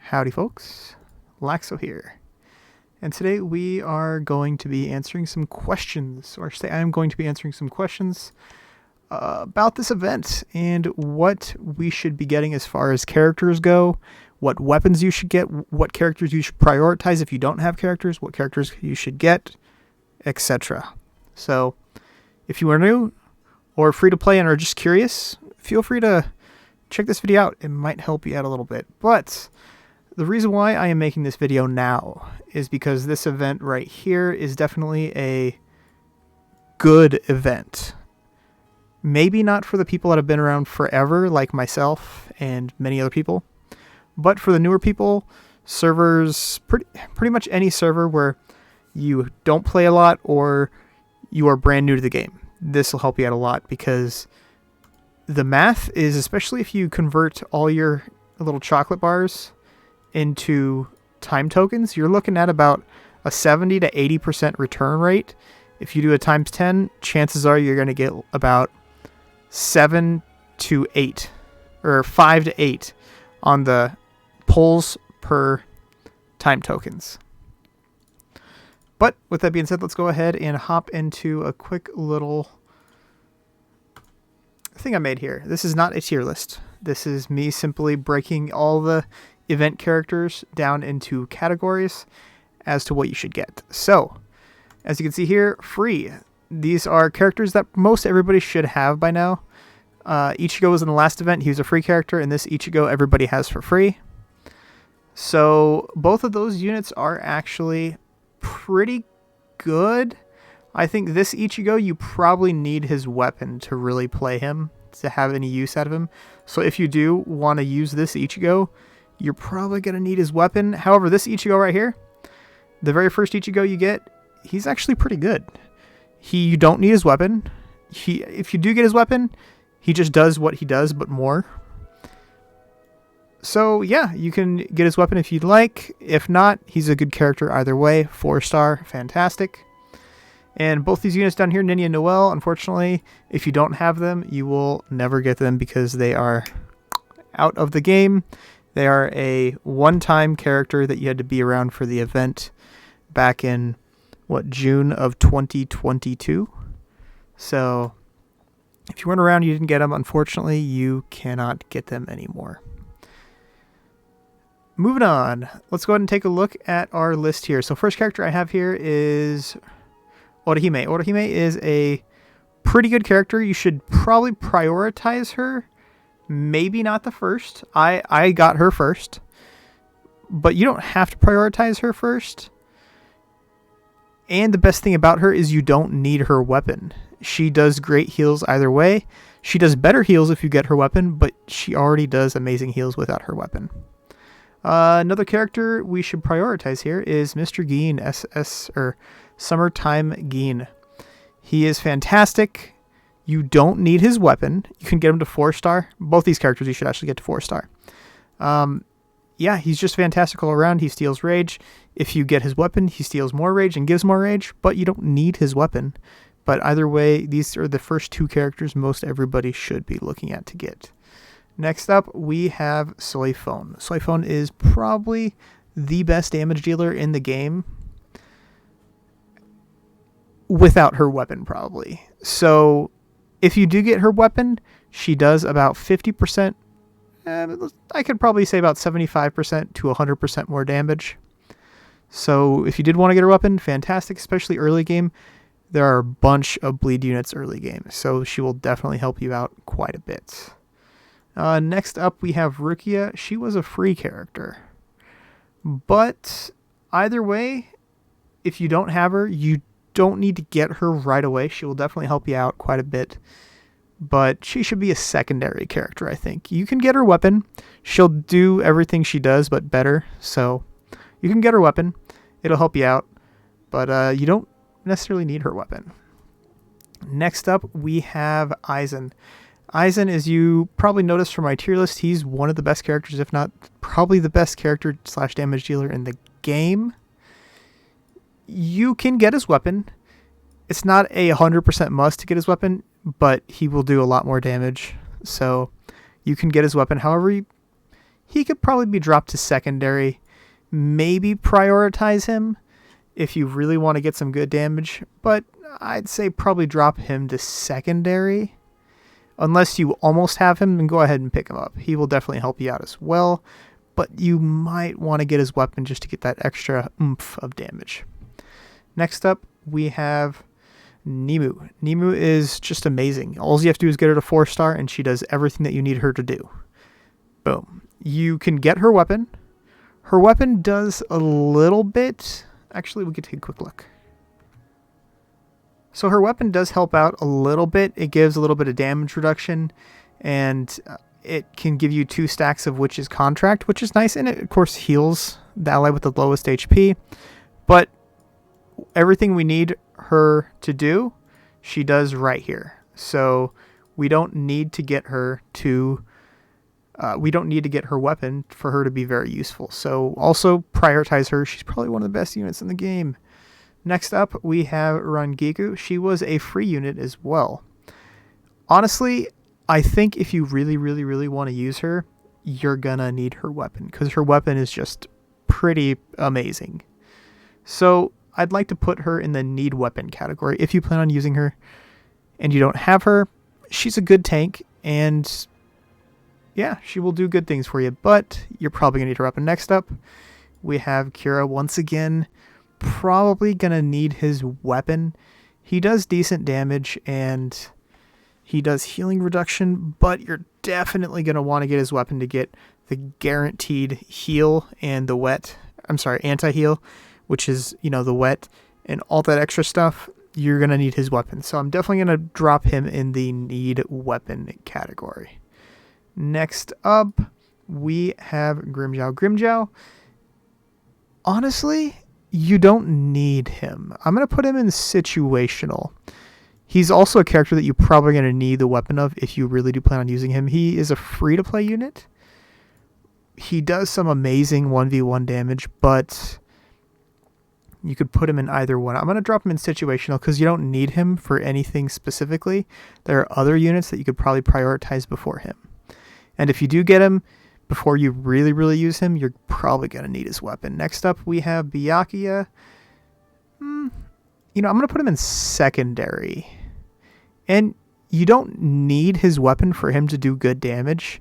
Howdy folks, Laxo here, and today we are going to be answering some questions, or I should say I am going to be answering some questions about this event and what we should be getting as far as characters go, what weapons you should get, what characters you should prioritize if you don't have characters, what characters you should get, etc. So if you are new or free to play and are just curious, feel free to check this video out. It might help you out a little bit, but the reason why I am making this video now is because this event right here is definitely a good event. Maybe not for the people that have been around forever, like myself and many other people, but for the newer people, servers, pretty much any server where you don't play a lot or you are brand new to the game. This will help you out a lot because the math is, especially if you convert all your little chocolate bars into time tokens, you're looking at about a 70 to 80% return rate. If you do a times 10, chances are you're going to get about 7 to 8 or 5 to 8 on the pulls per time tokens. But with that being said, let's go ahead and hop into a quick little thing I made here. This is not a tier list. This is me simply breaking all the event characters down into categories as to what you should get. So, as you can see here, free. These are characters that most everybody should have by now. Ichigo was in the last event. He was a free character, and this Ichigo everybody has for free. So, both of those units are actually pretty good. I think this Ichigo, you probably need his weapon to really play him, to have any use out of him. So if you do want to use this Ichigo, you're probably going to need his weapon. However, this Ichigo right here, the very first Ichigo you get, he's actually pretty good. You don't need his weapon. If you do get his weapon, he just does what he does, but more. So yeah, you can get his weapon if you'd like. If not, he's a good character either way. 4-star, fantastic. And both these units down here, Ninja and Noelle, unfortunately, if you don't have them, you will never get them because they are out of the game. They are a one-time character that you had to be around for the event back in, June of 2022. So if you weren't around, you didn't get them. Unfortunately, you cannot get them anymore. Moving on, let's go ahead and take a look at our list here. So first character I have here is Orihime. Orihime is a pretty good character. You should probably prioritize her. Maybe not the first. I got her first. But you don't have to prioritize her first. And the best thing about her is you don't need her weapon. She does great heals either way. She does better heals if you get her weapon, but she already does amazing heals without her weapon. Another character we should prioritize here is Mr. Geen, Summertime Geen. He is fantastic. You don't need his weapon. You can get him to 4-star. Both these characters you should actually get to 4-star. Yeah, he's just fantastic all around. He steals rage. If you get his weapon, he steals more rage and gives more rage, but you don't need his weapon. But either way, these are the first two characters most everybody should be looking at to get. Next up, we have Soifon. Soifon is probably the best damage dealer in the game. Without her weapon, probably. So, if you do get her weapon, she does about 50%. I could probably say about 75% to 100% more damage. So, if you did want to get her weapon, fantastic, especially early game. There are a bunch of bleed units early game, so she will definitely help you out quite a bit. Next up, we have Rukia. She was a free character. But either way, if you don't have her, you don't need to get her right away. She will definitely help you out quite a bit. But she should be a secondary character, I think. You can get her weapon. She'll do everything she does, but better. So you can get her weapon. It'll help you out. But you don't necessarily need her weapon. Next up, we have Aizen. Aizen, as you probably noticed from my tier list, he's one of the best characters, if not probably the best character / damage dealer in the game. You can get his weapon. It's not a 100% must to get his weapon, but he will do a lot more damage. So you can get his weapon. However, he could probably be dropped to secondary. Maybe prioritize him if you really want to get some good damage, but I'd say probably drop him to secondary. Unless you almost have him, then go ahead and pick him up. He will definitely help you out as well, but you might want to get his weapon just to get that extra oomph of damage. Next up, we have Nemu. Nemu is just amazing. All you have to do is get her to 4-star, and she does everything that you need her to do. Boom. You can get her weapon. Her weapon does a little bit. Actually, we could take a quick look. So her weapon does help out a little bit. It gives a little bit of damage reduction, and it can give you 2 stacks of Witch's Contract, which is nice, and it, of course, heals the ally with the lowest HP. But everything we need her to do, she does right here. So we don't need to get her to... we don't need to get her weapon for her to be very useful. So also prioritize her. She's probably one of the best units in the game. Next up, we have Rangiku. She was a free unit as well. Honestly, I think if you really, really, really want to use her, you're gonna need her weapon, because her weapon is just pretty amazing. So I'd like to put her in the need weapon category. If you plan on using her and you don't have her, she's a good tank, and yeah, she will do good things for you, but you're probably going to need her weapon. Next up, we have Kira. Once again, probably going to need his weapon. He does decent damage, and he does healing reduction, but you're definitely going to want to get his weapon to get the guaranteed heal and the anti-heal, which is, the wet and all that extra stuff. You're going to need his weapon. So I'm definitely going to drop him in the need weapon category. Next up, we have Grimmjow. Grimmjow, honestly, you don't need him. I'm going to put him in situational. He's also a character that you're probably going to need the weapon of if you really do plan on using him. He is a free-to-play unit. He does some amazing 1v1 damage, but you could put him in either one. I'm going to drop him in situational because you don't need him for anything specifically. There are other units that you could probably prioritize before him. And if you do get him before you really, really use him, you're probably going to need his weapon. Next up, we have Byakuya. I'm going to put him in secondary. And you don't need his weapon for him to do good damage.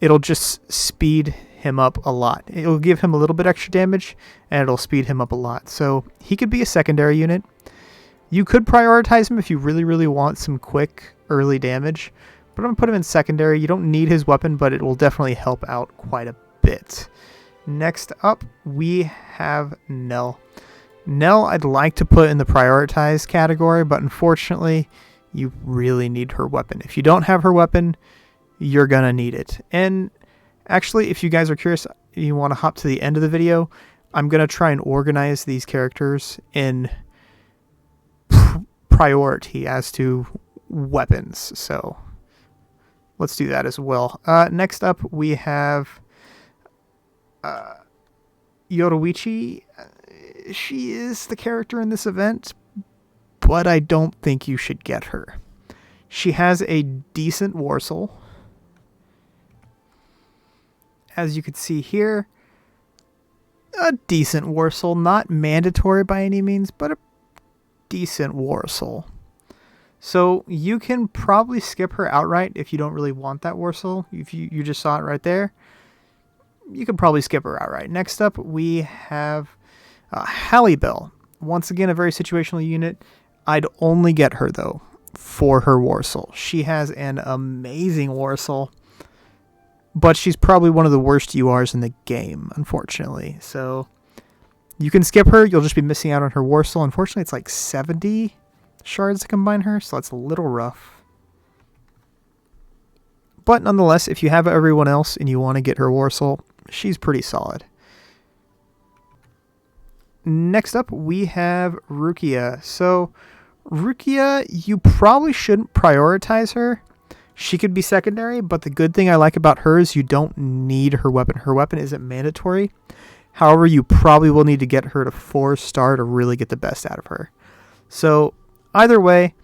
It'll just speed him up a lot. It'll give him a little bit extra damage, and it'll speed him up a lot. So he could be a secondary unit. You could prioritize him if you really, really want some quick early damage. But I'm going to put him in secondary. You don't need his weapon, but it will definitely help out quite a bit. Next up, we have Nell. Nell, I'd like to put in the prioritized category, but unfortunately, you really need her weapon. If you don't have her weapon, you're going to need it. And actually, if you guys are curious, you want to hop to the end of the video, I'm going to try and organize these characters in priority as to weapons. So let's do that as well. Next up, we have Yoruichi. She is the character in this event, but I don't think you should get her. She has a decent war soul. As you can see here, a decent war soul. Not mandatory by any means, but a decent war soul. So you can probably skip her outright if you don't really want that war soul. If you just saw it right there, you could probably skip her outright. Next up, we have Halle Bell. Once again, a very situational unit. I'd only get her, though, for her war soul. She has an amazing war soul, but she's probably one of the worst URs in the game, unfortunately. So you can skip her. You'll just be missing out on her war soul. Unfortunately, it's like 70 shards to combine her, so that's a little rough. But nonetheless, if you have everyone else and you want to get her war soul, she's pretty solid. Next up, we have Rukia. So Rukia, you probably shouldn't prioritize her. She could be secondary, but the good thing I like about her is you don't need her weapon. Her weapon isn't mandatory. However, you probably will need to get her to 4-star to really get the best out of her. So either way,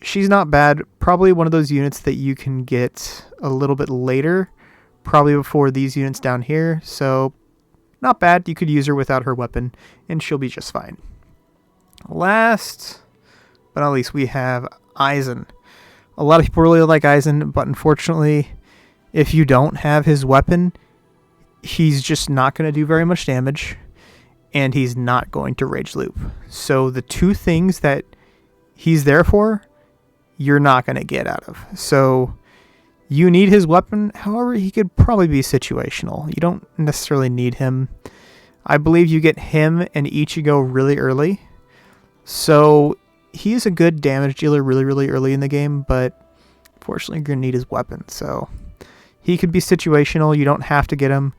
she's not bad. Probably one of those units that you can get a little bit later, probably before these units down here, so not bad. You could use her without her weapon, and she'll be just fine. Last but not least, we have Eisen. A lot of people really like Eisen, but unfortunately, if you don't have his weapon, he's just not going to do very much damage, and he's not going to rage loop. So the two things that he's there for, you're not going to get out of. So you need his weapon. However, he could probably be situational. You don't necessarily need him. I believe you get him and Ichigo really early. So he is a good damage dealer really early in the game, but unfortunately you're going to need his weapon. So he could be situational. You don't have to get him,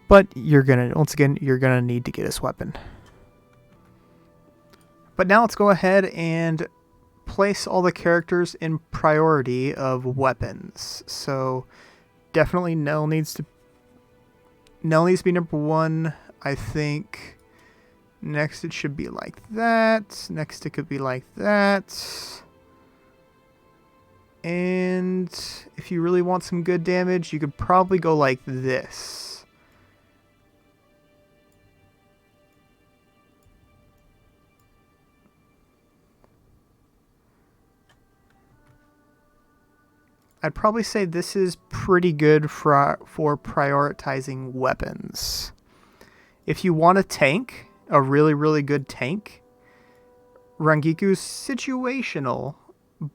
but you're going to need to get his weapon. But now let's go ahead and place all the characters in priority of weapons. So definitely Nell needs to be number 1. I think next it should be like that. Next it could be like that. And if you really want some good damage, you could probably go like this. I'd probably say this is pretty good for prioritizing weapons. If you want a tank, a really good tank, Rangiku's situational,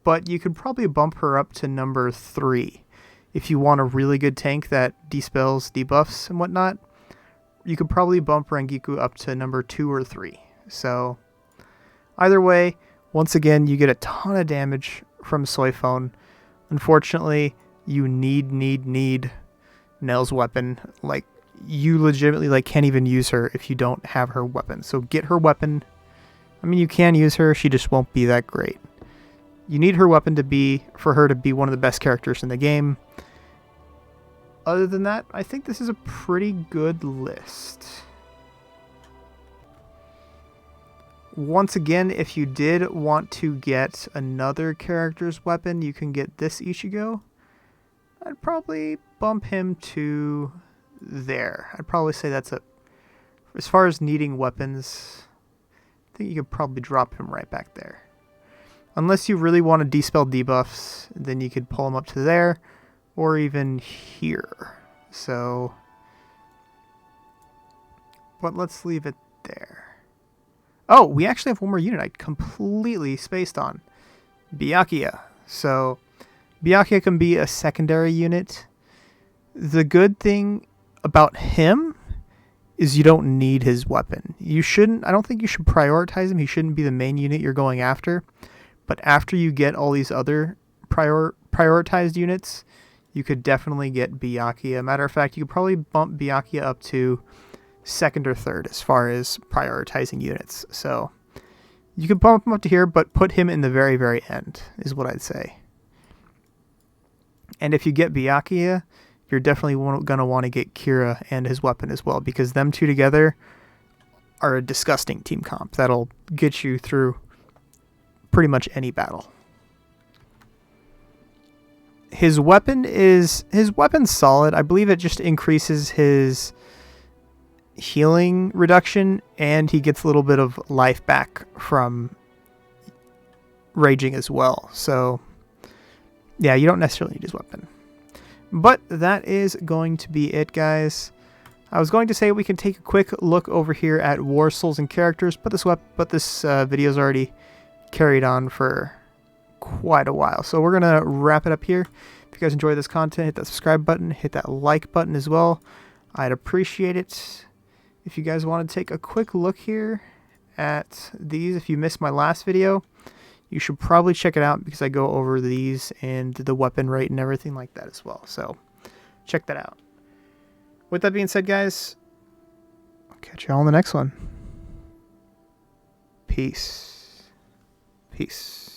but you could probably bump her up to number 3. If you want a really good tank that dispels debuffs and whatnot, you could probably bump Rangiku up to number 2 or 3. So either way, once again, you get a ton of damage from Soifone. Unfortunately, you need Nell's weapon. Like, you legitimately can't even use her if you don't have her weapon. So get her weapon. I mean, you can use her, she just won't be that great. You need her weapon for her to be one of the best characters in the game. Other than that, I think this is a pretty good list. Once again, if you did want to get another character's weapon, you can get this Ichigo. I'd probably bump him to there. I'd probably say that's as far as needing weapons, I think you could probably drop him right back there. Unless you really want to dispel debuffs, then you could pull him up to there, or even here. So, but let's leave it there. Oh, we actually have one more unit I completely spaced on. Byakuya. So, Byakuya can be a secondary unit. The good thing about him is you don't need his weapon. I don't think you should prioritize him. He shouldn't be the main unit you're going after. But after you get all these other prioritized units, you could definitely get Byakuya. Matter of fact, you could probably bump Byakuya up to 2nd or 3rd as far as prioritizing units. So you could bump him up to here, but put him in the very end is what I'd say. And if you get Byakuya, you're definitely going to want to get Kira and his weapon as well, because them two together are a disgusting team comp that'll get you through pretty much any battle. His weapon's solid. I believe it just increases his healing reduction, and he gets a little bit of life back from raging as well. So yeah, you don't necessarily need his weapon. But that is going to be it, guys. I was going to say we can take a quick look over here at War Souls and characters, but this video is already carried on for quite a while. So we're going to wrap it up here. If you guys enjoy this content, hit that subscribe button, hit that like button as well. I'd appreciate it. If you guys want to take a quick look here at these, if you missed my last video, you should probably check it out because I go over these and the weapon rate and everything like that as well. So check that out. With that being said, guys, I'll catch you all in the next one. Peace. Peace.